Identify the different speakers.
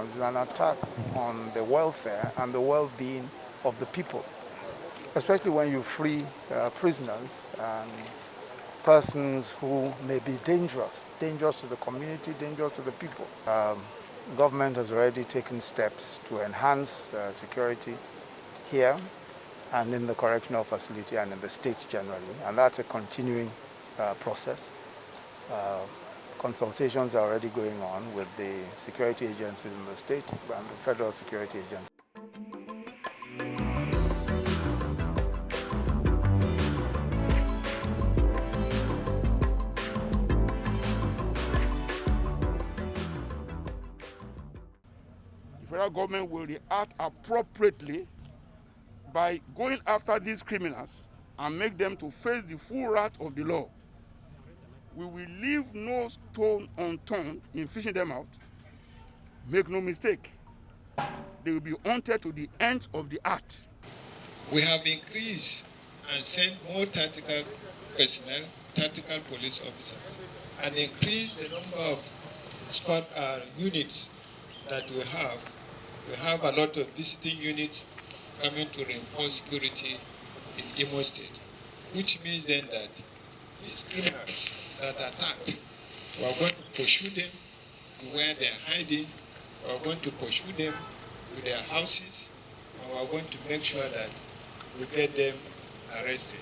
Speaker 1: criminals is an attack on the welfare and the well-being of the people, especially when you free prisoners and persons who may be dangerous to the community, dangerous to the people. Government has already taken steps to enhance security here and in the correctional facility and in the state generally, and that's a continuing process. Consultations are already going on with the security agencies in the state and the federal security agencies.
Speaker 2: The federal government will react appropriately by going after these criminals and make them to face the full wrath of the law. We will leave no stone unturned in fishing them out. Make no mistake, they will be hunted to the ends of the earth.
Speaker 3: We have increased and sent more tactical personnel, tactical police officers, and increased the number of squad units that we have. We have a lot of visiting units coming to reinforce security in Imo State, which means then that these criminals that attacked, we are going to pursue them to where they are hiding, we are going to pursue them to their houses, and we are going to make sure that we get them arrested.